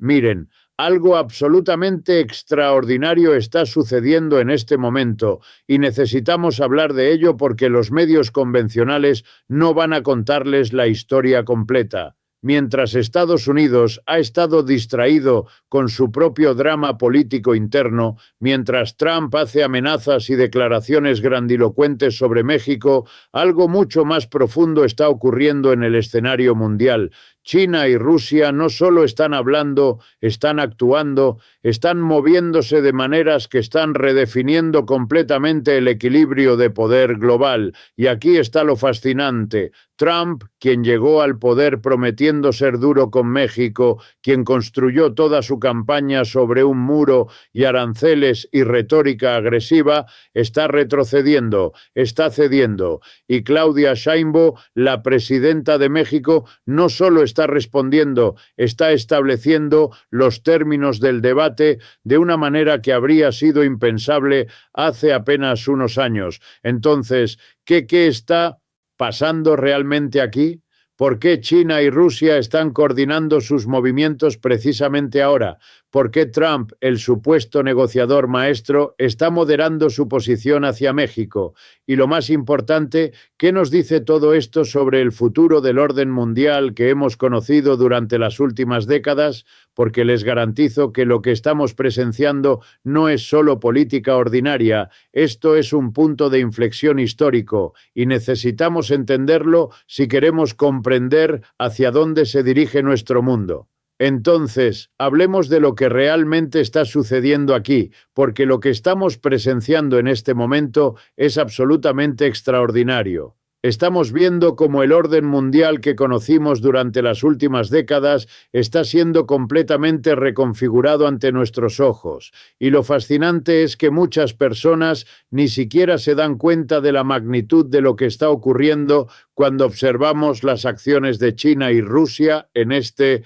Miren, algo absolutamente extraordinario está sucediendo en este momento y necesitamos hablar de ello porque los medios convencionales no van a contarles la historia completa. Mientras Estados Unidos ha estado distraído con su propio drama político interno, mientras Trump hace amenazas y declaraciones grandilocuentes sobre México, algo mucho más profundo está ocurriendo en el escenario mundial. China y Rusia no solo están hablando, están actuando, están moviéndose de maneras que están redefiniendo completamente el equilibrio de poder global. Y aquí está lo fascinante. Trump, quien llegó al poder prometiendo ser duro con México, quien construyó toda su campaña sobre un muro y aranceles y retórica agresiva, está retrocediendo, está cediendo. Y Claudia Sheinbaum, la presidenta de México, no solo está respondiendo, está estableciendo los términos del debate de una manera que habría sido impensable hace apenas unos años. Entonces, ¿qué está pasando realmente aquí? ¿Por qué China y Rusia están coordinando sus movimientos precisamente ahora? ¿Por qué Trump, el supuesto negociador maestro, está moderando su posición hacia México? Y lo más importante, ¿qué nos dice todo esto sobre el futuro del orden mundial que hemos conocido durante las últimas décadas? Porque les garantizo que lo que estamos presenciando no es solo política ordinaria, esto es un punto de inflexión histórico y necesitamos entenderlo si queremos comprender hacia dónde se dirige nuestro mundo. Entonces, hablemos de lo que realmente está sucediendo aquí, porque lo que estamos presenciando en este momento es absolutamente extraordinario. Estamos viendo cómo el orden mundial que conocimos durante las últimas décadas está siendo completamente reconfigurado ante nuestros ojos. Y lo fascinante es que muchas personas ni siquiera se dan cuenta de la magnitud de lo que está ocurriendo cuando observamos las acciones de China y Rusia en este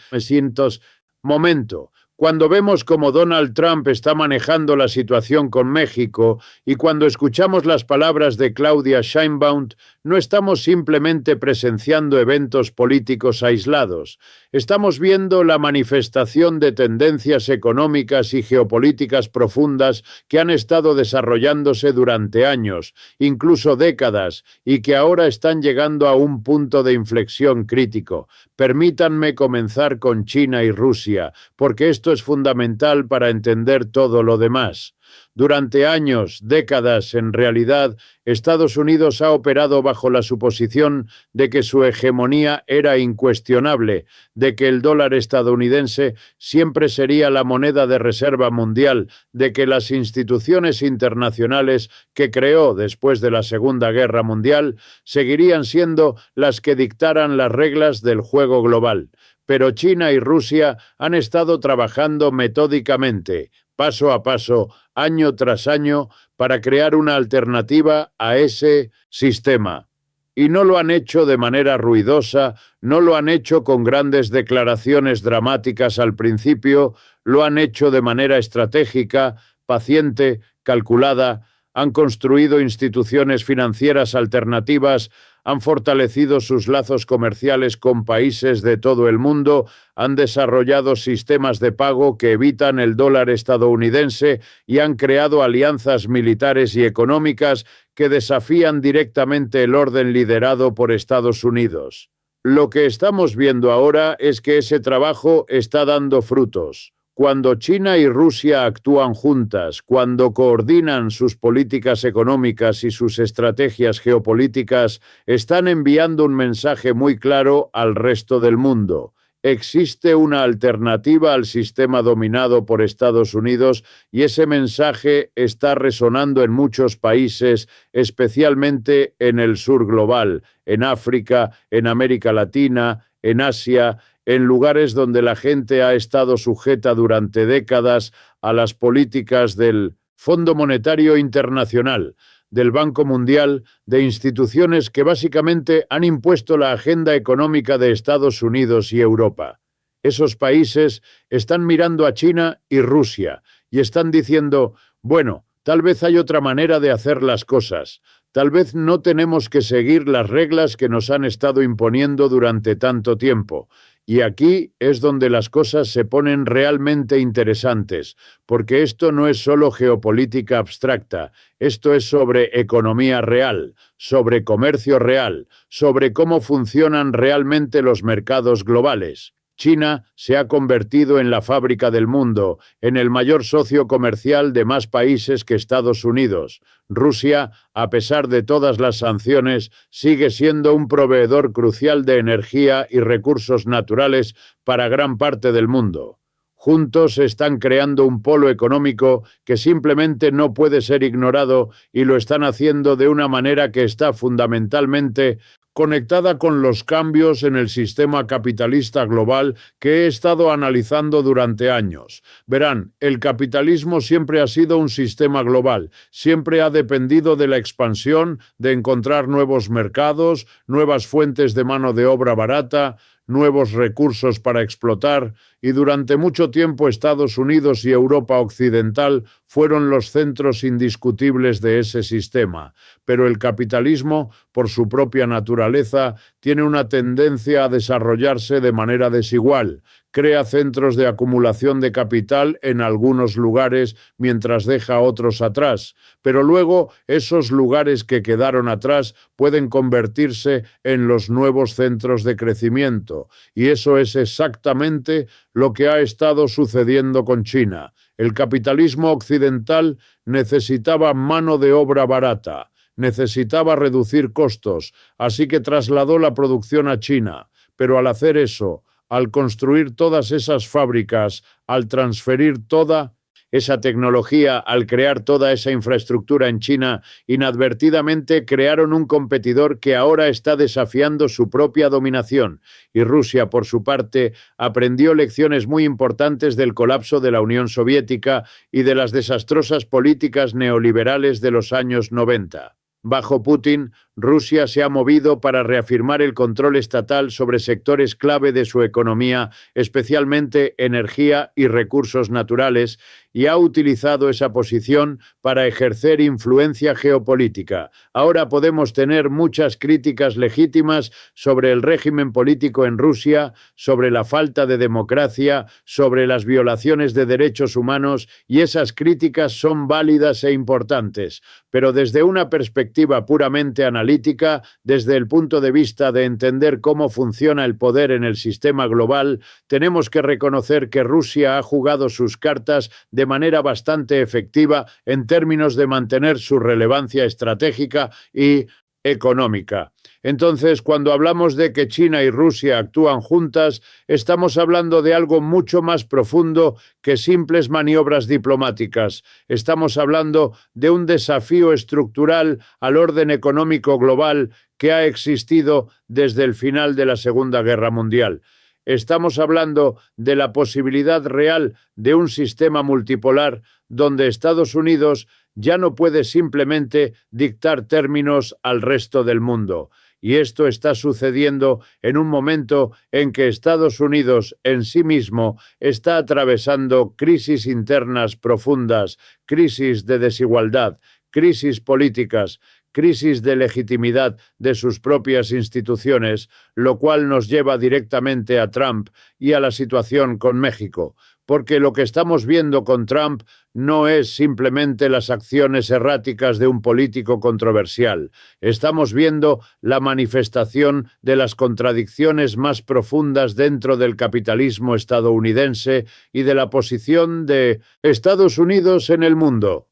momento. Cuando vemos cómo Donald Trump está manejando la situación con México y cuando escuchamos las palabras de Claudia Sheinbaum, no estamos simplemente presenciando eventos políticos aislados. Estamos viendo la manifestación de tendencias económicas y geopolíticas profundas que han estado desarrollándose durante años, incluso décadas, y que ahora están llegando a un punto de inflexión crítico. Permítanme comenzar con China y Rusia, porque esto es fundamental para entender todo lo demás. Durante años, décadas, en realidad, Estados Unidos ha operado bajo la suposición de que su hegemonía era incuestionable, de que el dólar estadounidense siempre sería la moneda de reserva mundial, de que las instituciones internacionales que creó después de la Segunda Guerra Mundial seguirían siendo las que dictaran las reglas del juego global. Pero China y Rusia han estado trabajando metódicamente, paso a paso, año tras año, para crear una alternativa a ese sistema. Y no lo han hecho de manera ruidosa, no lo han hecho con grandes declaraciones dramáticas al principio, lo han hecho de manera estratégica, paciente, calculada, han construido instituciones financieras alternativas, han fortalecido sus lazos comerciales con países de todo el mundo, han desarrollado sistemas de pago que evitan el dólar estadounidense y han creado alianzas militares y económicas que desafían directamente el orden liderado por Estados Unidos. Lo que estamos viendo ahora es que ese trabajo está dando frutos. Cuando China y Rusia actúan juntas, cuando coordinan sus políticas económicas y sus estrategias geopolíticas, están enviando un mensaje muy claro al resto del mundo. Existe una alternativa al sistema dominado por Estados Unidos y ese mensaje está resonando en muchos países, especialmente en el sur global, en África, en América Latina, en Asia, en lugares donde la gente ha estado sujeta durante décadas a las políticas del Fondo Monetario Internacional, del Banco Mundial, de instituciones que básicamente han impuesto la agenda económica de Estados Unidos y Europa. Esos países están mirando a China y Rusia y están diciendo, bueno, tal vez hay otra manera de hacer las cosas. Tal vez no tenemos que seguir las reglas que nos han estado imponiendo durante tanto tiempo. Y aquí es donde las cosas se ponen realmente interesantes, porque esto no es solo geopolítica abstracta, esto es sobre economía real, sobre comercio real, sobre cómo funcionan realmente los mercados globales. China se ha convertido en la fábrica del mundo, en el mayor socio comercial de más países que Estados Unidos. Rusia, a pesar de todas las sanciones, sigue siendo un proveedor crucial de energía y recursos naturales para gran parte del mundo. Juntos están creando un polo económico que simplemente no puede ser ignorado y lo están haciendo de una manera que está fundamentalmente conectada con los cambios en el sistema capitalista global que he estado analizando durante años. Verán, el capitalismo siempre ha sido un sistema global, siempre ha dependido de la expansión, de encontrar nuevos mercados, nuevas fuentes de mano de obra barata, nuevos recursos para explotar, y durante mucho tiempo Estados Unidos y Europa Occidental fueron los centros indiscutibles de ese sistema. Pero el capitalismo, por su propia naturaleza, tiene una tendencia a desarrollarse de manera desigual. Crea centros de acumulación de capital en algunos lugares mientras deja otros atrás, pero luego esos lugares que quedaron atrás pueden convertirse en los nuevos centros de crecimiento, y eso es exactamente lo que ha estado sucediendo con China. El capitalismo occidental necesitaba mano de obra barata, necesitaba reducir costos, así que trasladó la producción a China, pero al hacer eso, al construir todas esas fábricas, al transferir toda esa tecnología, al crear toda esa infraestructura en China, inadvertidamente crearon un competidor que ahora está desafiando su propia dominación. Y Rusia, por su parte, aprendió lecciones muy importantes del colapso de la Unión Soviética y de las desastrosas políticas neoliberales de los años 90. Bajo Putin, Rusia se ha movido para reafirmar el control estatal sobre sectores clave de su economía, especialmente energía y recursos naturales, y ha utilizado esa posición para ejercer influencia geopolítica. Ahora podemos tener muchas críticas legítimas sobre el régimen político en Rusia, sobre la falta de democracia, sobre las violaciones de derechos humanos, y esas críticas son válidas e importantes. Pero desde una perspectiva puramente analítica, desde el punto de vista de entender cómo funciona el poder en el sistema global, tenemos que reconocer que Rusia ha jugado sus cartas de manera bastante efectiva en términos de mantener su relevancia estratégica y económica. Entonces, cuando hablamos de que China y Rusia actúan juntas, estamos hablando de algo mucho más profundo que simples maniobras diplomáticas. Estamos hablando de un desafío estructural al orden económico global que ha existido desde el final de la Segunda Guerra Mundial. Estamos hablando de la posibilidad real de un sistema multipolar donde Estados Unidos ya no puede simplemente dictar términos al resto del mundo. Y esto está sucediendo en un momento en que Estados Unidos en sí mismo está atravesando crisis internas profundas, crisis de desigualdad, crisis políticas, crisis de legitimidad de sus propias instituciones, lo cual nos lleva directamente a Trump y a la situación con México. Porque lo que estamos viendo con Trump no es simplemente las acciones erráticas de un político controversial. Estamos viendo la manifestación de las contradicciones más profundas dentro del capitalismo estadounidense y de la posición de Estados Unidos en el mundo.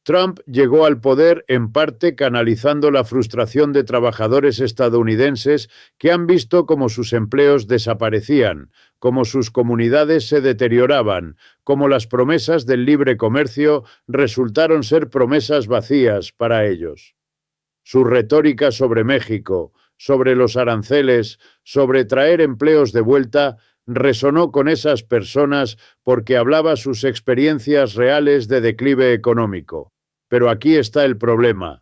Trump llegó al poder en parte canalizando la frustración de trabajadores estadounidenses que han visto cómo sus empleos desaparecían, cómo sus comunidades se deterioraban, cómo las promesas del libre comercio resultaron ser promesas vacías para ellos. Su retórica sobre México, sobre los aranceles, sobre traer empleos de vuelta, resonó con esas personas porque hablaba sus experiencias reales de declive económico. Pero aquí está el problema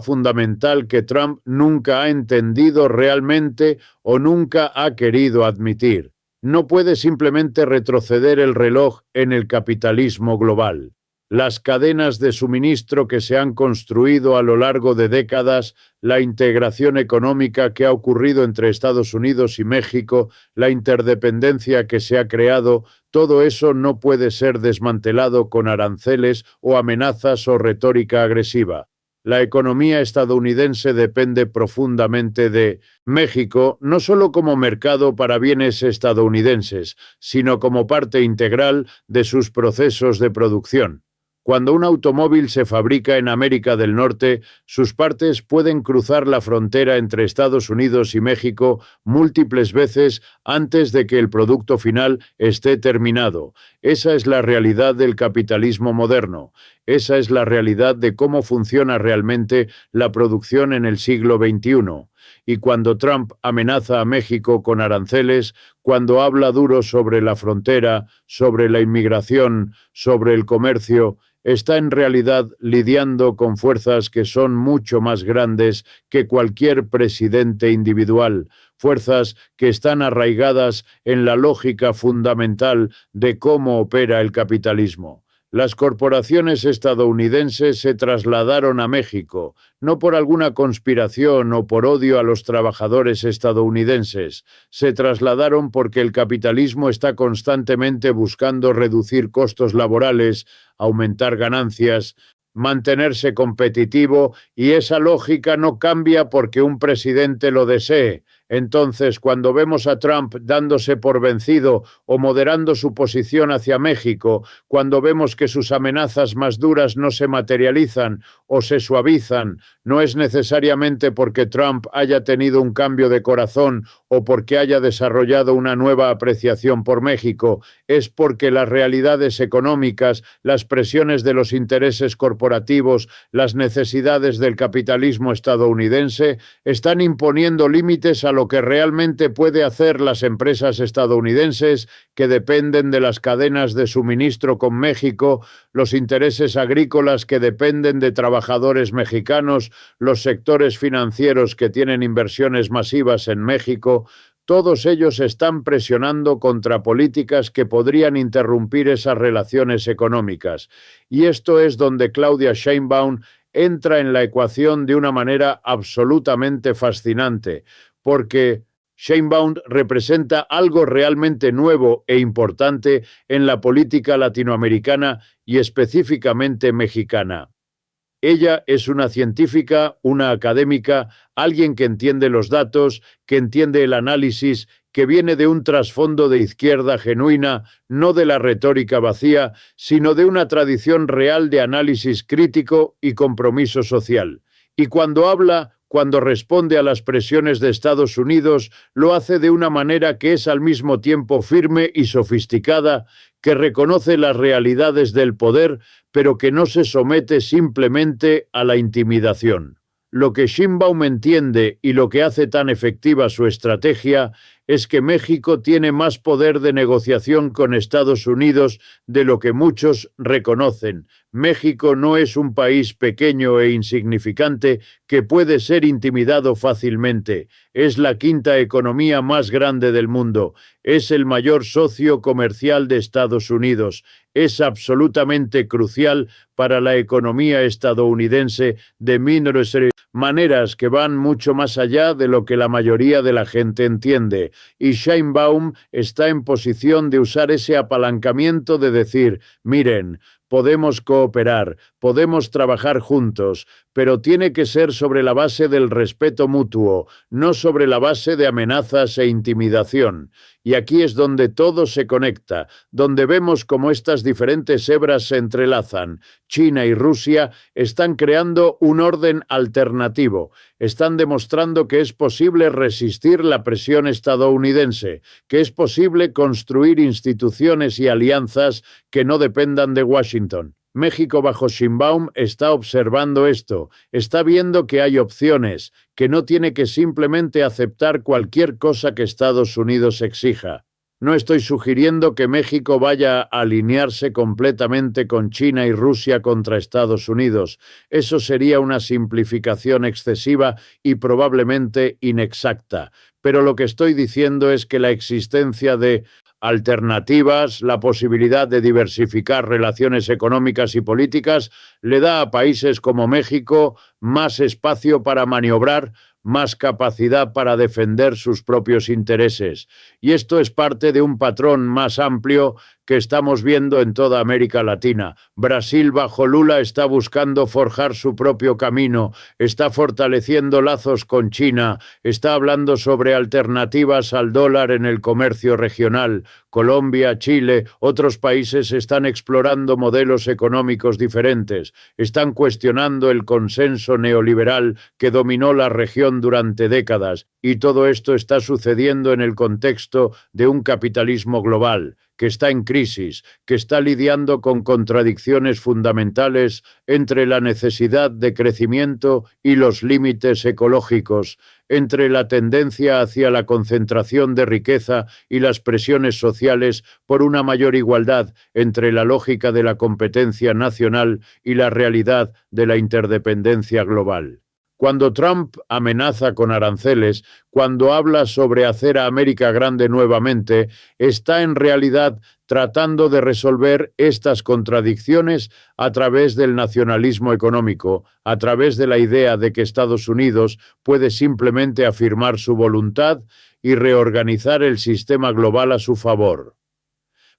fundamental que Trump nunca ha entendido realmente o nunca ha querido admitir. No puede simplemente retroceder el reloj en el capitalismo global. Las cadenas de suministro que se han construido a lo largo de décadas, la integración económica que ha ocurrido entre Estados Unidos y México, la interdependencia que se ha creado, todo eso no puede ser desmantelado con aranceles o amenazas o retórica agresiva. La economía estadounidense depende profundamente de México, no solo como mercado para bienes estadounidenses, sino como parte integral de sus procesos de producción. Cuando un automóvil se fabrica en América del Norte, sus partes pueden cruzar la frontera entre Estados Unidos y México múltiples veces antes de que el producto final esté terminado. Esa es la realidad del capitalismo moderno. Esa es la realidad de cómo funciona realmente la producción en el siglo XXI. Y cuando Trump amenaza a México con aranceles, cuando habla duro sobre la frontera, sobre la inmigración, sobre el comercio, está en realidad lidiando con fuerzas que son mucho más grandes que cualquier presidente individual, fuerzas que están arraigadas en la lógica fundamental de cómo opera el capitalismo. Las corporaciones estadounidenses se trasladaron a México, no por alguna conspiración o por odio a los trabajadores estadounidenses. Se trasladaron porque el capitalismo está constantemente buscando reducir costos laborales, aumentar ganancias, mantenerse competitivo, y esa lógica no cambia porque un presidente lo desee. Entonces, cuando vemos a Trump dándose por vencido o moderando su posición hacia México, cuando vemos que sus amenazas más duras no se materializan o se suavizan, no es necesariamente porque Trump haya tenido un cambio de corazón o porque haya desarrollado una nueva apreciación por México, es porque las realidades económicas, las presiones de los intereses corporativos, las necesidades del capitalismo estadounidense están imponiendo límites a lo que realmente puede hacer las empresas estadounidenses que dependen de las cadenas de suministro con México, los intereses agrícolas que dependen de trabajadores mexicanos, los sectores financieros que tienen inversiones masivas en México. Todos ellos están presionando contra políticas que podrían interrumpir esas relaciones económicas. Y esto es donde Claudia Sheinbaum entra en la ecuación de una manera absolutamente fascinante, porque Sheinbaum representa algo realmente nuevo e importante en la política latinoamericana y específicamente mexicana. Ella es una científica, una académica, alguien que entiende los datos, que entiende el análisis, que viene de un trasfondo de izquierda genuina, no de la retórica vacía, sino de una tradición real de análisis crítico y compromiso social. Y cuando habla, cuando responde a las presiones de Estados Unidos, lo hace de una manera que es al mismo tiempo firme y sofisticada, que reconoce las realidades del poder, pero que no se somete simplemente a la intimidación. Lo que Sheinbaum entiende y lo que hace tan efectiva su estrategia es que México tiene más poder de negociación con Estados Unidos de lo que muchos reconocen. México no es un país pequeño e insignificante que puede ser intimidado fácilmente. Es la quinta economía más grande del mundo. Es el mayor socio comercial de Estados Unidos. Es absolutamente crucial para la economía estadounidense de maneras que van mucho más allá de lo que la mayoría de la gente entiende. Y Sheinbaum está en posición de usar ese apalancamiento de decir, miren, podemos cooperar, podemos trabajar juntos, pero tiene que ser sobre la base del respeto mutuo, no sobre la base de amenazas e intimidación. Y aquí es donde todo se conecta, donde vemos cómo estas diferentes hebras se entrelazan. China y Rusia están creando un orden alternativo, están demostrando que es posible resistir la presión estadounidense, que es posible construir instituciones y alianzas que no dependan de Washington. México bajo Sheinbaum está observando esto, está viendo que hay opciones, que no tiene que simplemente aceptar cualquier cosa que Estados Unidos exija. No estoy sugiriendo que México vaya a alinearse completamente con China y Rusia contra Estados Unidos. Eso sería una simplificación excesiva y probablemente inexacta. Pero lo que estoy diciendo es que la existencia de alternativas, la posibilidad de diversificar relaciones económicas y políticas, le da a países como México más espacio para maniobrar, más capacidad para defender sus propios intereses. Y esto es parte de un patrón más amplio que estamos viendo en toda América Latina. Brasil bajo Lula está buscando forjar su propio camino, está fortaleciendo lazos con China, está hablando sobre alternativas al dólar en el comercio regional. Colombia, Chile, otros países están explorando modelos económicos diferentes, están cuestionando el consenso neoliberal que dominó la región durante décadas, y todo esto está sucediendo en el contexto de un capitalismo global que está en crisis, que está lidiando con contradicciones fundamentales entre la necesidad de crecimiento y los límites ecológicos, entre la tendencia hacia la concentración de riqueza y las presiones sociales por una mayor igualdad entre la lógica de la competencia nacional y la realidad de la interdependencia global. Cuando Trump amenaza con aranceles, cuando habla sobre hacer a América grande nuevamente, está en realidad tratando de resolver estas contradicciones a través del nacionalismo económico, a través de la idea de que Estados Unidos puede simplemente afirmar su voluntad y reorganizar el sistema global a su favor.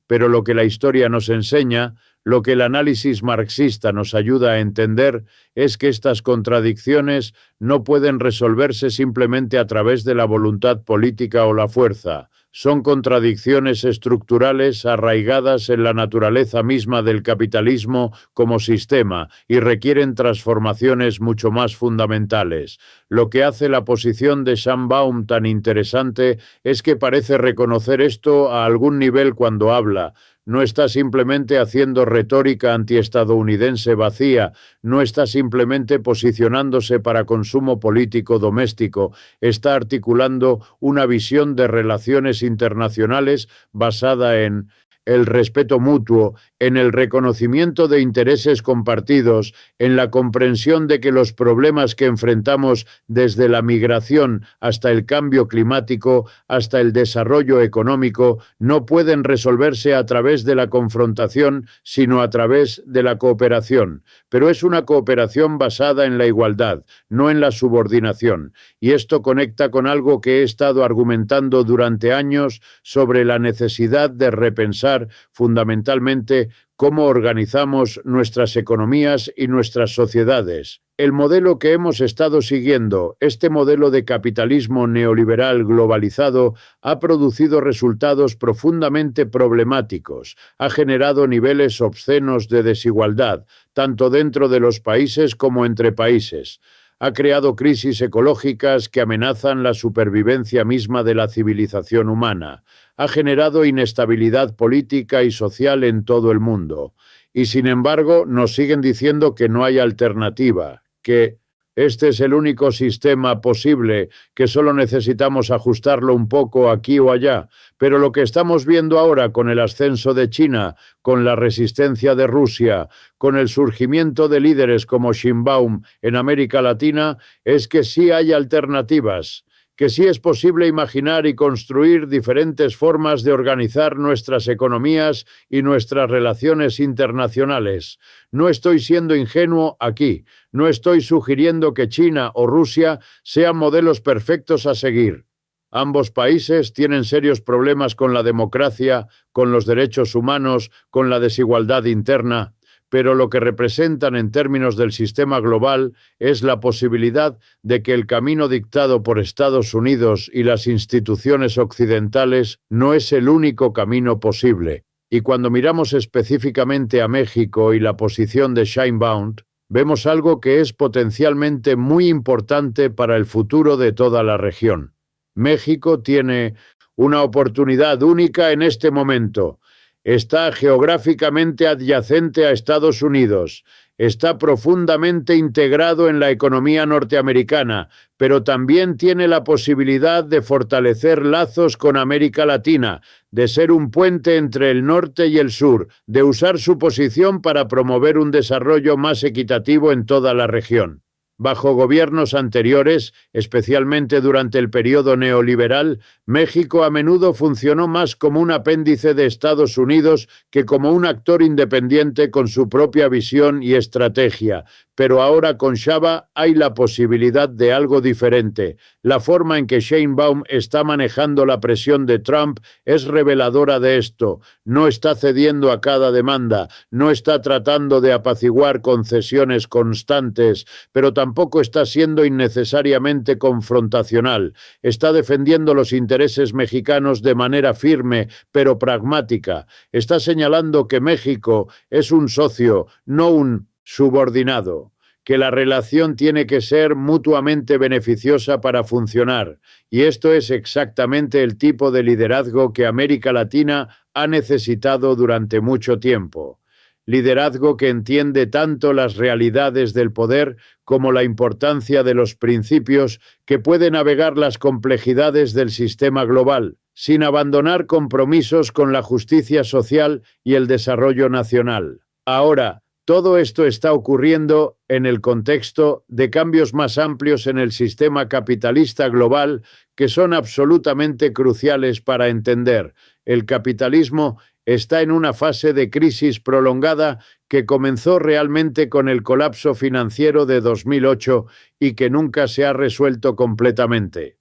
Pero lo que la historia nos enseña, lo que el análisis marxista nos ayuda a entender, es que estas contradicciones no pueden resolverse simplemente a través de la voluntad política o la fuerza. Son contradicciones estructurales arraigadas en la naturaleza misma del capitalismo como sistema y requieren transformaciones mucho más fundamentales. Lo que hace la posición de Sheinbaum tan interesante es que parece reconocer esto a algún nivel cuando habla. No está simplemente haciendo retórica antiestadounidense vacía, no está simplemente posicionándose para consumo político doméstico, está articulando una visión de relaciones internacionales basada en el respeto mutuo, en el reconocimiento de intereses compartidos, en la comprensión de que los problemas que enfrentamos desde la migración hasta el cambio climático, hasta el desarrollo económico, no pueden resolverse a través de la confrontación, sino a través de la cooperación. Pero es una cooperación basada en la igualdad, no en la subordinación. Y esto conecta con algo que he estado argumentando durante años sobre la necesidad de repensar fundamentalmente cómo organizamos nuestras economías y nuestras sociedades. El modelo que hemos estado siguiendo, este modelo de capitalismo neoliberal globalizado, ha producido resultados profundamente problemáticos, ha generado niveles obscenos de desigualdad, tanto dentro de los países como entre países. Ha creado crisis ecológicas que amenazan la supervivencia misma de la civilización humana. Ha generado inestabilidad política y social en todo el mundo. Y sin embargo, nos siguen diciendo que no hay alternativa, que este es el único sistema posible, que solo necesitamos ajustarlo un poco aquí o allá. Pero lo que estamos viendo ahora con el ascenso de China, con la resistencia de Rusia, con el surgimiento de líderes como Sheinbaum en América Latina, es que sí hay alternativas, que sí es posible imaginar y construir diferentes formas de organizar nuestras economías y nuestras relaciones internacionales. No estoy siendo ingenuo aquí, no estoy sugiriendo que China o Rusia sean modelos perfectos a seguir. Ambos países tienen serios problemas con la democracia, con los derechos humanos, con la desigualdad interna, pero lo que representan en términos del sistema global es la posibilidad de que el camino dictado por Estados Unidos y las instituciones occidentales no es el único camino posible. Y cuando miramos específicamente a México y la posición de Sheinbaum, vemos algo que es potencialmente muy importante para el futuro de toda la región. México tiene una oportunidad única en este momento. Está geográficamente adyacente a Estados Unidos, está profundamente integrado en la economía norteamericana, pero también tiene la posibilidad de fortalecer lazos con América Latina, de ser un puente entre el norte y el sur, de usar su posición para promover un desarrollo más equitativo en toda la región. Bajo gobiernos anteriores, especialmente durante el periodo neoliberal, México a menudo funcionó más como un apéndice de Estados Unidos que como un actor independiente con su propia visión y estrategia. Pero ahora con Sheinbaum hay la posibilidad de algo diferente. La forma en que Sheinbaum está manejando la presión de Trump es reveladora de esto. No está cediendo a cada demanda, no está tratando de apaciguar concesiones constantes, pero tampoco está siendo innecesariamente confrontacional. Está defendiendo los intereses mexicanos de manera firme, pero pragmática. Está señalando que México es un socio, no un subordinado, que la relación tiene que ser mutuamente beneficiosa para funcionar, y esto es exactamente el tipo de liderazgo que América Latina ha necesitado durante mucho tiempo. Liderazgo que entiende tanto las realidades del poder como la importancia de los principios, que puede navegar las complejidades del sistema global, sin abandonar compromisos con la justicia social y el desarrollo nacional. Ahora, todo esto está ocurriendo en el contexto de cambios más amplios en el sistema capitalista global que son absolutamente cruciales para entender. El capitalismo está en una fase de crisis prolongada que comenzó realmente con el colapso financiero de 2008 y que nunca se ha resuelto completamente.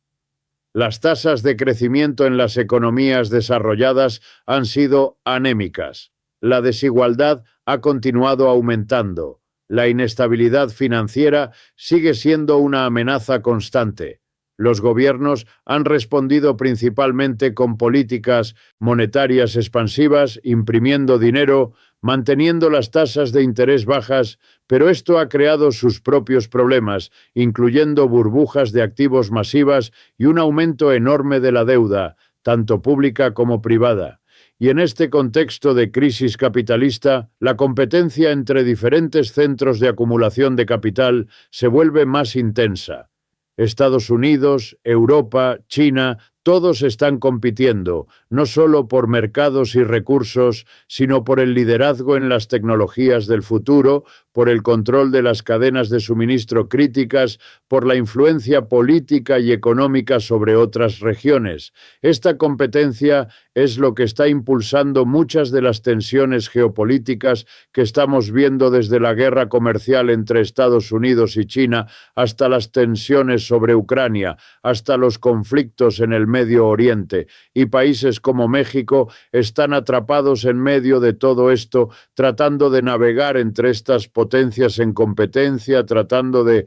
Las tasas de crecimiento en las economías desarrolladas han sido anémicas. La desigualdad ha continuado aumentando. La inestabilidad financiera sigue siendo una amenaza constante. Los gobiernos han respondido principalmente con políticas monetarias expansivas, imprimiendo dinero, manteniendo las tasas de interés bajas, pero esto ha creado sus propios problemas, incluyendo burbujas de activos masivas y un aumento enorme de la deuda, tanto pública como privada. Y en este contexto de crisis capitalista, la competencia entre diferentes centros de acumulación de capital se vuelve más intensa. Estados Unidos, Europa, China, todos están compitiendo, no solo por mercados y recursos, sino por el liderazgo en las tecnologías del futuro, por el control de las cadenas de suministro críticas, por la influencia política y económica sobre otras regiones. Esta competencia es lo que está impulsando muchas de las tensiones geopolíticas que estamos viendo desde la guerra comercial entre Estados Unidos y China hasta las tensiones sobre Ucrania, hasta los conflictos en el Medio Oriente, y países como México están atrapados en medio de todo esto, tratando de navegar entre estas potencias en competencia, tratando de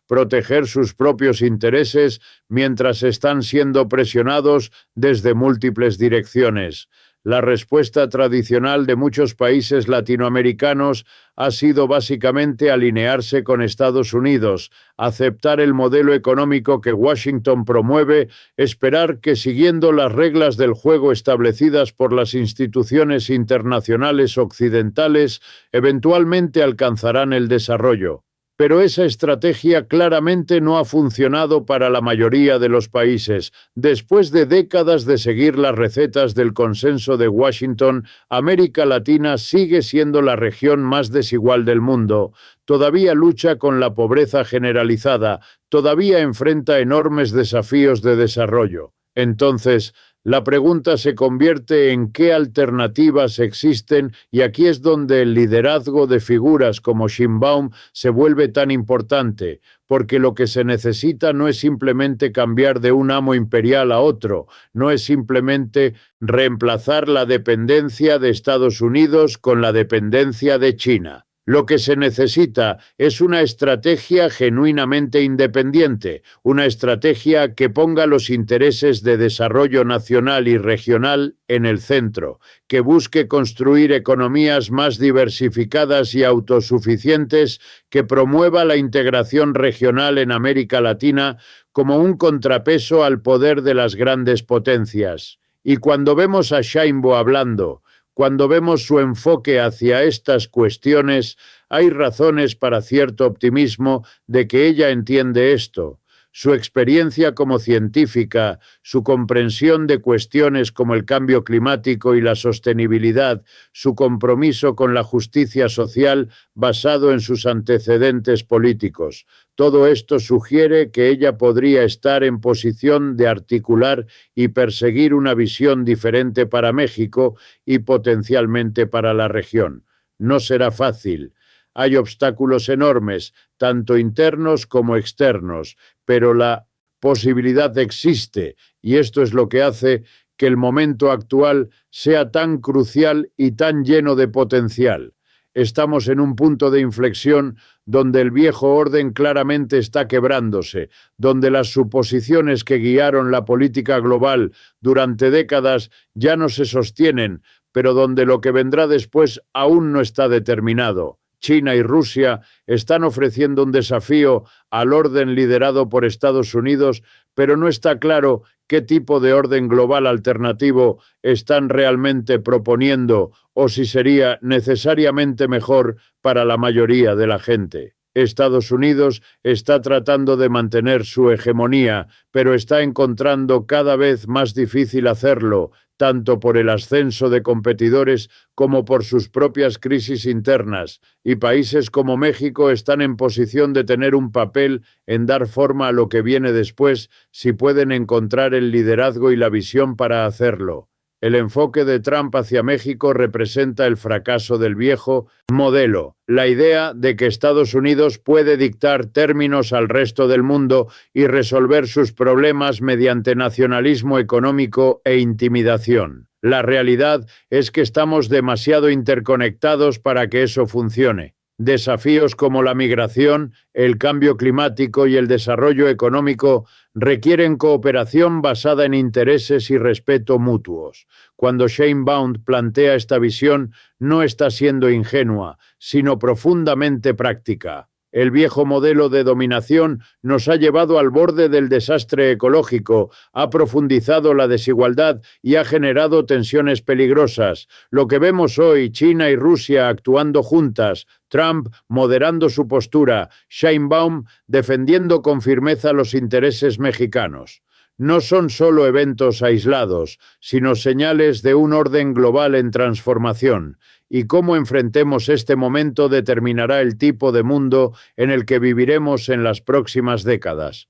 proteger sus propios intereses mientras están siendo presionados desde múltiples direcciones. La respuesta tradicional de muchos países latinoamericanos ha sido básicamente alinearse con Estados Unidos, aceptar el modelo económico que Washington promueve, esperar que siguiendo las reglas del juego establecidas por las instituciones internacionales occidentales, eventualmente alcanzarán el desarrollo. Pero esa estrategia claramente no ha funcionado para la mayoría de los países. Después de décadas de seguir las recetas del consenso de Washington, América Latina sigue siendo la región más desigual del mundo. Todavía lucha con la pobreza generalizada, todavía enfrenta enormes desafíos de desarrollo. Entonces, la pregunta se convierte en qué alternativas existen, y aquí es donde el liderazgo de figuras como Sheinbaum se vuelve tan importante, porque lo que se necesita no es simplemente cambiar de un amo imperial a otro, no es simplemente reemplazar la dependencia de Estados Unidos con la dependencia de China. Lo que se necesita es una estrategia genuinamente independiente, una estrategia que ponga los intereses de desarrollo nacional y regional en el centro, que busque construir economías más diversificadas y autosuficientes, que promueva la integración regional en América Latina como un contrapeso al poder de las grandes potencias. Y cuando vemos a Sheinbaum hablando, cuando vemos su enfoque hacia estas cuestiones, hay razones para cierto optimismo de que ella entiende esto. Su experiencia como científica, su comprensión de cuestiones como el cambio climático y la sostenibilidad, su compromiso con la justicia social basado en sus antecedentes políticos. Todo esto sugiere que ella podría estar en posición de articular y perseguir una visión diferente para México y potencialmente para la región. No será fácil. Hay obstáculos enormes, tanto internos como externos, pero la posibilidad existe y esto es lo que hace que el momento actual sea tan crucial y tan lleno de potencial. Estamos en un punto de inflexión donde el viejo orden claramente está quebrándose, donde las suposiciones que guiaron la política global durante décadas ya no se sostienen, pero donde lo que vendrá después aún no está determinado. China y Rusia están ofreciendo un desafío al orden liderado por Estados Unidos, pero no está claro qué tipo de orden global alternativo están realmente proponiendo o si sería necesariamente mejor para la mayoría de la gente. Estados Unidos está tratando de mantener su hegemonía, pero está encontrando cada vez más difícil hacerlo, tanto por el ascenso de competidores como por sus propias crisis internas, y países como México están en posición de tener un papel en dar forma a lo que viene después si pueden encontrar el liderazgo y la visión para hacerlo. El enfoque de Trump hacia México representa el fracaso del viejo modelo, la idea de que Estados Unidos puede dictar términos al resto del mundo y resolver sus problemas mediante nacionalismo económico e intimidación. La realidad es que estamos demasiado interconectados para que eso funcione. Desafíos como la migración, el cambio climático y el desarrollo económico requieren cooperación basada en intereses y respeto mutuos. Cuando Sheinbaum plantea esta visión, no está siendo ingenua, sino profundamente práctica. El viejo modelo de dominación nos ha llevado al borde del desastre ecológico, ha profundizado la desigualdad y ha generado tensiones peligrosas. Lo que vemos hoy, China y Rusia actuando juntas, Trump moderando su postura, Sheinbaum defendiendo con firmeza los intereses mexicanos. No son solo eventos aislados, sino señales de un orden global en transformación. Y cómo enfrentemos este momento determinará el tipo de mundo en el que viviremos en las próximas décadas.